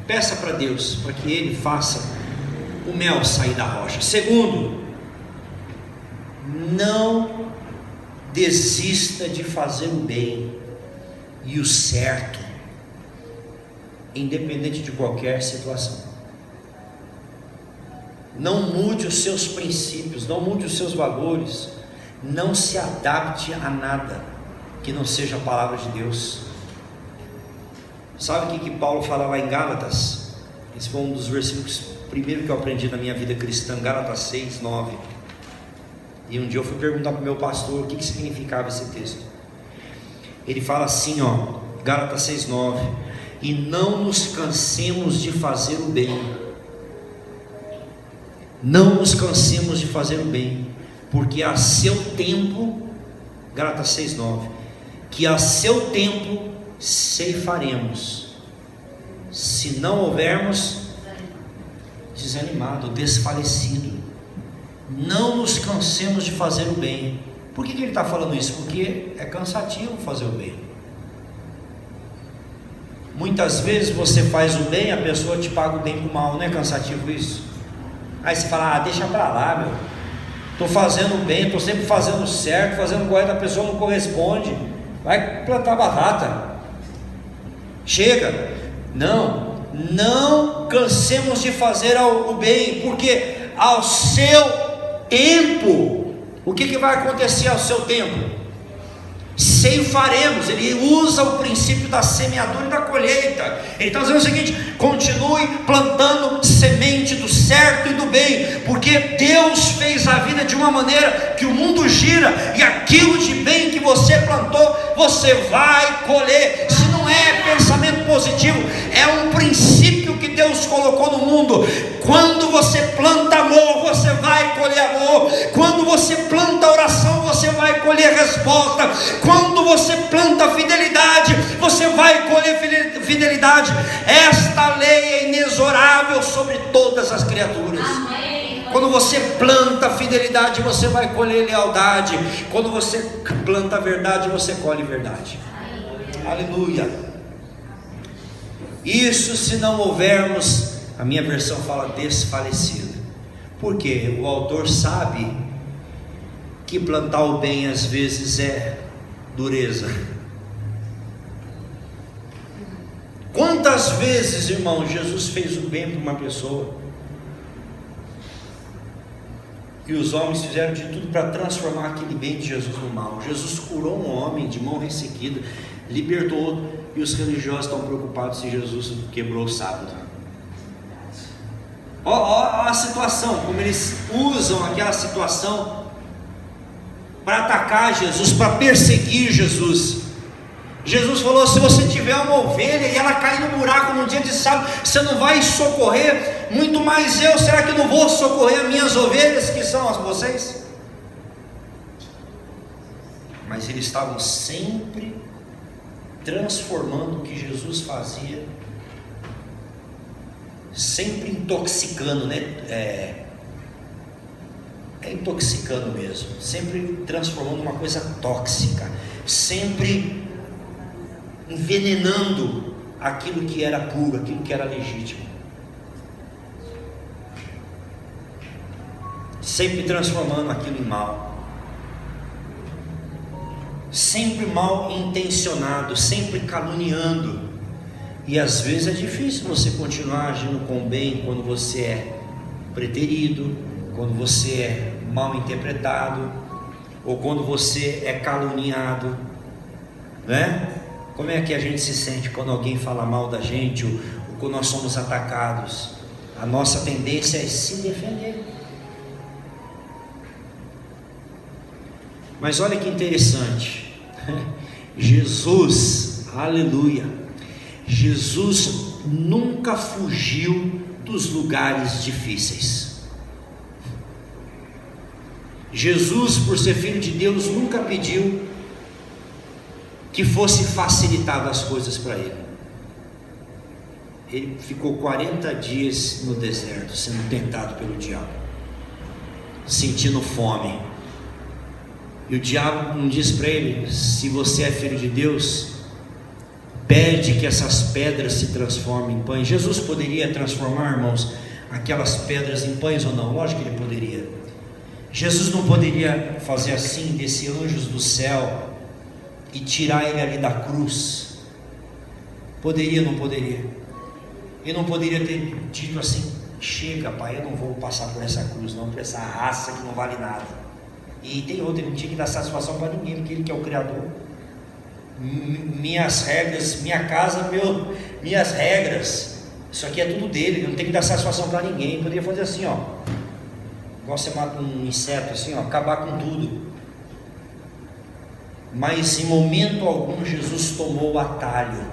Peça para Deus, para que Ele faça o mel sair da rocha. Segundo, não desista de fazer o bem e o certo, independente de qualquer situação. Não mude os seus princípios, não mude os seus valores, não se adapte a nada que não seja a palavra de Deus. Sabe o que Paulo fala lá em Gálatas? Esse foi um dos versículos primeiro que eu aprendi na minha vida cristã, Gálatas 6, 9. E um dia eu fui perguntar para o meu pastor o que significava esse texto. Ele fala assim, ó, Gálatas 6, 9: e não nos cansemos de fazer o bem. Não nos cansemos de fazer o bem, porque a seu tempo, Gálatas 6, 9, que a seu tempo ceifaremos, se não houvermos desanimado, desfalecido. Não nos cansemos de fazer o bem, Por que ele está falando isso? Porque é cansativo fazer o bem. Muitas vezes você faz o bem, a pessoa te paga o bem com o mal. Não é cansativo isso? Aí você fala, deixa pra lá, meu, estou fazendo o bem, estou sempre fazendo certo, fazendo o correto, a pessoa não corresponde, vai plantar batata, chega. Não cansemos de fazer o bem, porque ao seu tempo, o que vai acontecer ao seu tempo? Ceifaremos. Ele usa o princípio da semeadura e da colheita. Ele está dizendo o seguinte: continue plantando semente do certo e do bem, porque Deus fez a vida de uma maneira que o mundo gira, e aquilo de bem que você plantou, você vai colher. Se não é pensamento positivo, é um princípio que Deus colocou no mundo. Quando você planta amor, você vai colher amor. Quando você planta oração, você vai colher resposta. Quando você planta fidelidade, você vai colher fidelidade. Esta lei é inexorável sobre todas as criaturas. Amém. Quando você planta fidelidade, você vai colher lealdade. Quando você planta verdade, você colhe verdade. Aleluia. Isso se não houvermos, a minha versão fala desfalecido, porque o autor sabe que plantar o bem às vezes é dureza. Quantas vezes, irmão, Jesus fez o bem para uma pessoa e os homens fizeram de tudo para transformar aquele bem de Jesus no mal. Jesus curou um homem de mão ressequida, libertou, e os religiosos estão preocupados se Jesus quebrou o sábado. Olha a situação, como eles usam aquela situação para atacar Jesus, para perseguir Jesus. Jesus falou: se você tiver uma ovelha e ela cair no buraco no dia de sábado, você não vai socorrer? Muito mais eu, será que eu não vou socorrer as minhas ovelhas, que são as vocês? Mas eles estavam sempre transformando o que Jesus fazia, sempre intoxicando, né? É intoxicando mesmo, sempre transformando uma coisa tóxica, sempre envenenando aquilo que era puro, aquilo que era legítimo, sempre transformando aquilo em mal, sempre mal intencionado, sempre caluniando. E às vezes é difícil você continuar agindo com o bem quando você é preterido, quando você é mal interpretado, ou quando você é caluniado, né? Como é que a gente se sente quando alguém fala mal da gente, ou quando nós somos atacados? A nossa tendência é se defender. Mas olha que interessante, Jesus, aleluia, Jesus nunca fugiu dos lugares difíceis. Jesus, por ser filho de Deus, nunca pediu que fosse facilitado as coisas para ele. Ele ficou 40 dias no deserto, sendo tentado pelo diabo, sentindo fome. E o diabo não diz para ele: se você é filho de Deus, pede que essas pedras se transformem em pães. Jesus poderia transformar, irmãos, aquelas pedras em pães ou não? Lógico que ele poderia. Jesus não poderia fazer assim, descer anjos do céu e tirar ele ali da cruz? Poderia, não poderia? Ele não poderia ter dito assim: chega, pai, eu não vou passar por essa cruz não, por essa raça que não vale nada. E tem outro, ele não tinha que dar satisfação para ninguém, porque ele que é o Criador. Minhas regras, minha casa, minhas regras, isso aqui é tudo dele, ele não tem que dar satisfação para ninguém. Ele poderia fazer assim, ó, igual você mata um inseto assim, ó, acabar com tudo. Mas em momento algum Jesus tomou o atalho,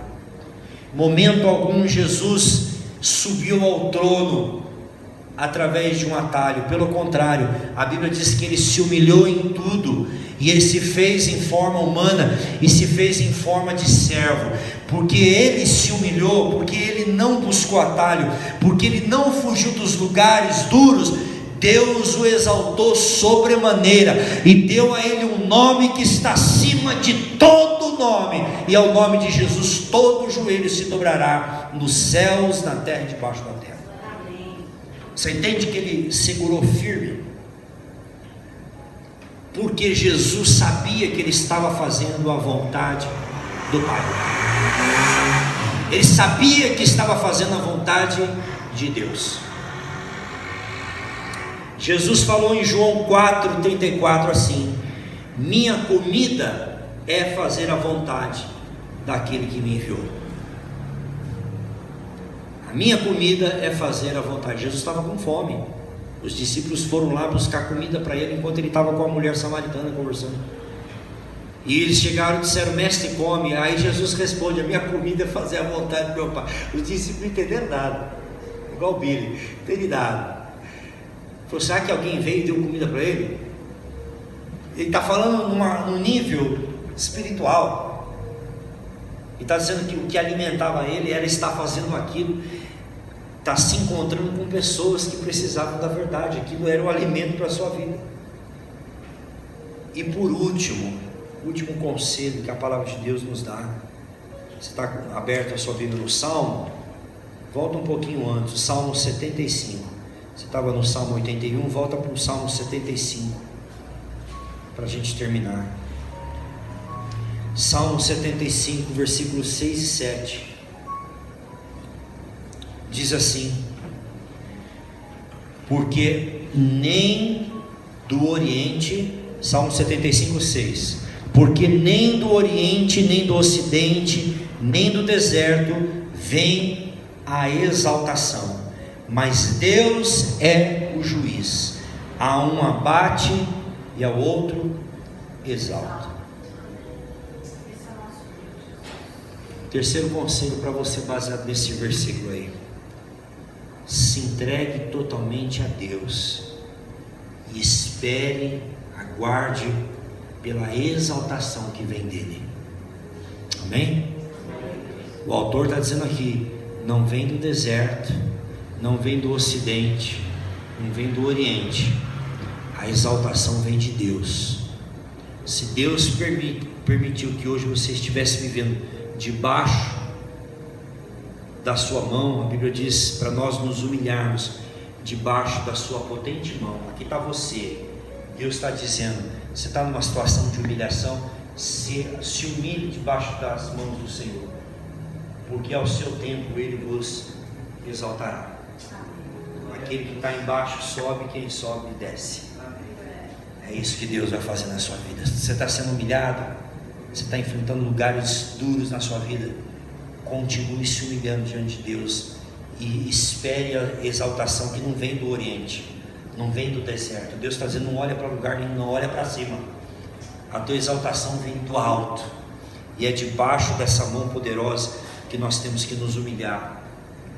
em momento algum Jesus subiu ao trono através de um atalho. Pelo contrário, a Bíblia diz que ele se humilhou em tudo, e ele se fez em forma humana, e se fez em forma de servo, porque ele se humilhou, porque ele não buscou atalho, porque ele não fugiu dos lugares duros. Deus o exaltou sobremaneira e deu a ele um nome que está acima de todo nome, e ao nome de Jesus todo joelho se dobrará, nos céus, na terra e debaixo da terra. Você entende que ele segurou firme? Porque Jesus sabia que ele estava fazendo a vontade do Pai. Ele sabia que estava fazendo a vontade de Deus. Jesus falou em João 4,34 assim: minha comida é fazer a vontade daquele que me enviou. A minha comida é fazer a vontade. Jesus estava com fome. Os discípulos foram lá buscar comida para ele enquanto ele estava com a mulher samaritana conversando. E eles chegaram e disseram: mestre, come. Aí Jesus responde: a minha comida é fazer a vontade do meu Pai. Os discípulos não entenderam nada, igual o Billy, não entenderam nada. Falou: será que alguém veio e deu comida para ele? Ele está falando num nível espiritual. Ele está dizendo que o que alimentava ele era estar fazendo aquilo, estar se encontrando com pessoas que precisavam da verdade. Aquilo era o alimento para a sua vida. E por último, o último conselho que a palavra de Deus nos dá. Você está aberto a sua Bíblia no Salmo? Volta um pouquinho antes, o Salmo 75. Você estava no Salmo 81, volta para o Salmo 75, para a gente terminar. Salmo 75, versículos 6 e 7, diz assim: porque nem do Oriente, Salmo 75, 6, porque nem do Oriente, nem do Ocidente, nem do deserto vem a exaltação, mas Deus é o juiz. A um abate e ao outro exalta. Terceiro conselho para você, baseado nesse versículo aí: se entregue totalmente a Deus e espere, aguarde pela exaltação que vem dele. Amém? O autor está dizendo aqui: não vem do deserto, não vem do Ocidente, não vem do Oriente, a exaltação vem de Deus. Se Deus permitiu que hoje você estivesse vivendo debaixo da sua mão, a Bíblia diz para nós nos humilharmos debaixo da sua potente mão. Aqui está você. Deus está dizendo: você está numa situação de humilhação, se humilhe debaixo das mãos do Senhor, porque ao seu tempo Ele vos exaltará. Aquele que está embaixo sobe, quem sobe desce. É isso que Deus vai fazer na sua vida. Você está sendo humilhado, você está enfrentando lugares duros na sua vida, continue se humilhando diante de Deus e espere a exaltação que não vem do Oriente, não vem do deserto. Deus está dizendo: não olha para lugar nenhum, não olha para cima. A tua exaltação vem do alto, e é debaixo dessa mão poderosa que nós temos que nos humilhar.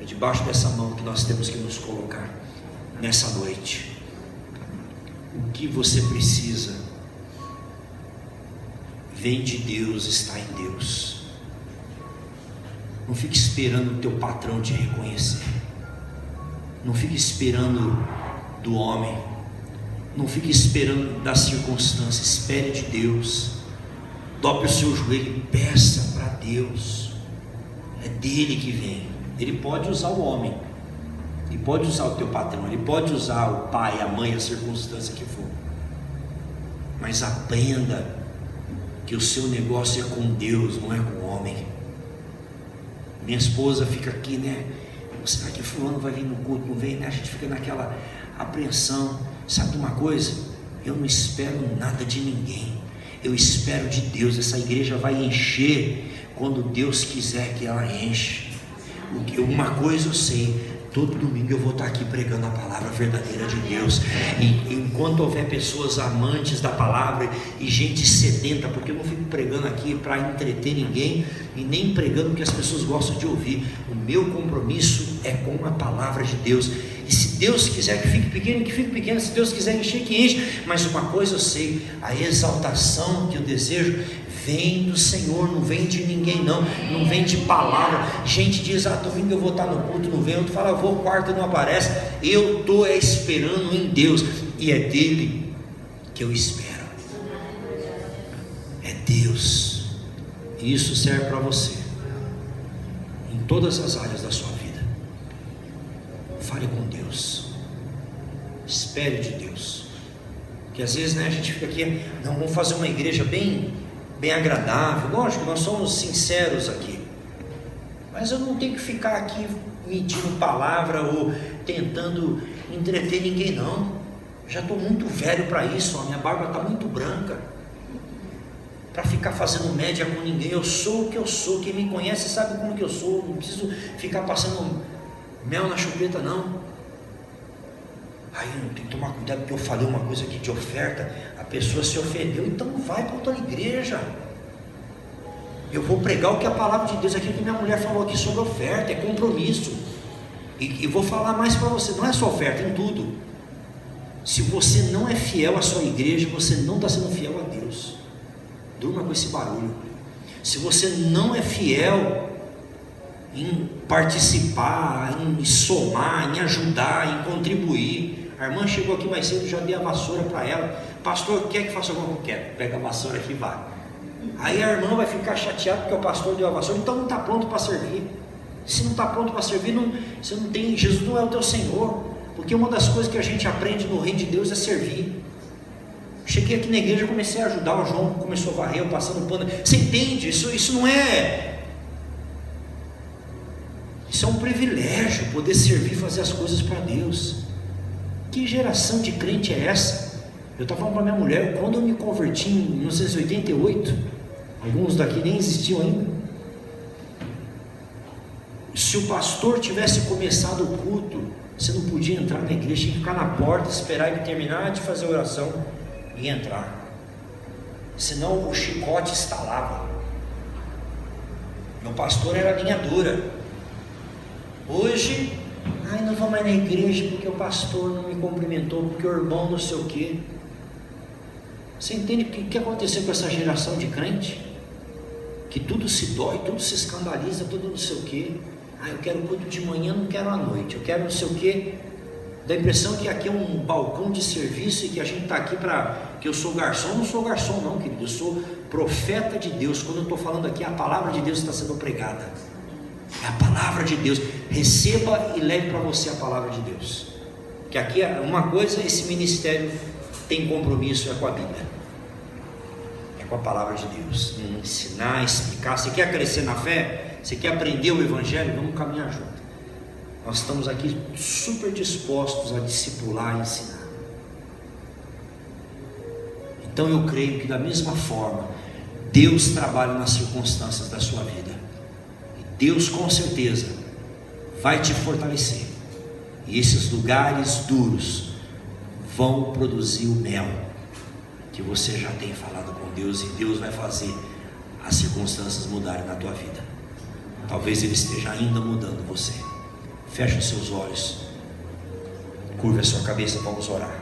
É debaixo dessa mão que nós temos que nos colocar nessa noite. O que você precisa vem de Deus, está em Deus. Não fique esperando o teu patrão te reconhecer. Não fique esperando do homem. Não fique esperando das circunstâncias. Espere de Deus. Dobre o seu joelho e peça para Deus. É dele que vem. Ele pode usar o homem, ele pode usar o teu patrão, ele pode usar o pai, a mãe, a circunstância que for, mas aprenda que o seu negócio é com Deus, não é com o homem. Minha esposa fica aqui, né? Será que fulano vai vir no culto? Não vem, né? A gente fica naquela apreensão. Sabe de uma coisa? Eu não espero nada de ninguém, eu espero de Deus. Essa igreja vai encher quando Deus quiser que ela enche. Uma coisa eu sei: todo domingo eu vou estar aqui pregando a palavra verdadeira de Deus, e enquanto houver pessoas amantes da palavra e gente sedenta, porque eu não fico pregando aqui para entreter ninguém, e nem pregando porque as pessoas gostam de ouvir. O meu compromisso é com a palavra de Deus, e se Deus quiser que fique pequeno, que fique pequeno. Se Deus quiser encher, que enche. Mas uma coisa eu sei: a exaltação que eu desejo vem do Senhor, não vem de ninguém não vem de palavra. Gente diz, domingo eu vou estar no culto, não vem. Outro fala, vou, quarta não aparece. Eu estou esperando em Deus, e é dele que eu espero. É Deus. E isso serve para você, em todas as áreas da sua vida. Fale com Deus, espere de Deus. Que às vezes, a gente fica aqui, não, vamos fazer uma igreja bem agradável. Lógico, nós somos sinceros aqui, mas eu não tenho que ficar aqui medindo palavra ou tentando entreter ninguém não. Já estou muito velho para isso, a minha barba está muito branca para ficar fazendo média com ninguém. Eu sou o que eu sou, quem me conhece sabe como que eu sou, não preciso ficar passando mel na chupeta não. Aí eu tenho que tomar cuidado, porque eu falei uma coisa aqui de oferta, a pessoa se ofendeu, então vai para outra igreja. Eu vou pregar o que a palavra de Deus, aquilo que minha mulher falou aqui sobre oferta, é compromisso. E vou falar mais para você, não é só oferta, em tudo. Se você não é fiel à sua igreja, você não está sendo fiel a Deus. Durma com esse barulho. Se você não é fiel em participar, em somar, em ajudar, em contribuir. A irmã chegou aqui mais cedo, já dei a vassoura para ela. Pastor, quer que faça alguma coisa? Quer, pega a vassoura aqui e vai. Aí a irmã vai ficar chateada porque o pastor deu a vassoura, então não está pronto para servir. Se não está pronto para servir, você não tem, Jesus não é o teu Senhor. Porque uma das coisas que a gente aprende no reino de Deus é servir. Cheguei aqui na igreja, comecei a ajudar, o João começou a varrer, eu passando pano. Você entende? Isso não é... Isso é um privilégio, poder servir, fazer as coisas para Deus. Que geração de crente é essa? Eu estava falando para minha mulher, quando eu me converti em 1988, alguns daqui nem existiam ainda. Se o pastor tivesse começado o culto, você não podia entrar na igreja, tinha que ficar na porta, esperar ele terminar de fazer a oração e entrar. Senão o chicote estalava. Meu pastor era linha dura. Hoje, não vou mais na igreja porque o pastor não me cumprimentou, porque o irmão não sei o quê. Você entende o que aconteceu com essa geração de crente? Que tudo se dói, tudo se escandaliza, tudo não sei o quê. Eu quero culto de manhã, não quero à noite, eu quero não sei o quê. Dá a impressão que aqui é um balcão de serviço e que a gente está aqui que eu sou garçom. Não sou garçom não, querido, eu sou profeta de Deus. Quando eu estou falando aqui, a palavra de Deus está sendo pregada. É a palavra de Deus. Receba e leve para você a palavra de Deus. Que aqui é uma coisa, esse ministério tem compromisso, é com a Bíblia, é com a palavra de Deus. Ensinar, explicar. Você quer crescer na fé? Você quer aprender o Evangelho? Vamos caminhar junto. Nós estamos aqui super dispostos a discipular e ensinar. Então eu creio que da mesma forma Deus trabalha nas circunstâncias da sua vida. E Deus com certeza vai te fortalecer. E esses lugares duros vão produzir o mel que você já tem falado com Deus, e Deus vai fazer as circunstâncias mudarem na tua vida. Talvez Ele esteja ainda mudando você. Feche os seus olhos, curva a sua cabeça, vamos orar.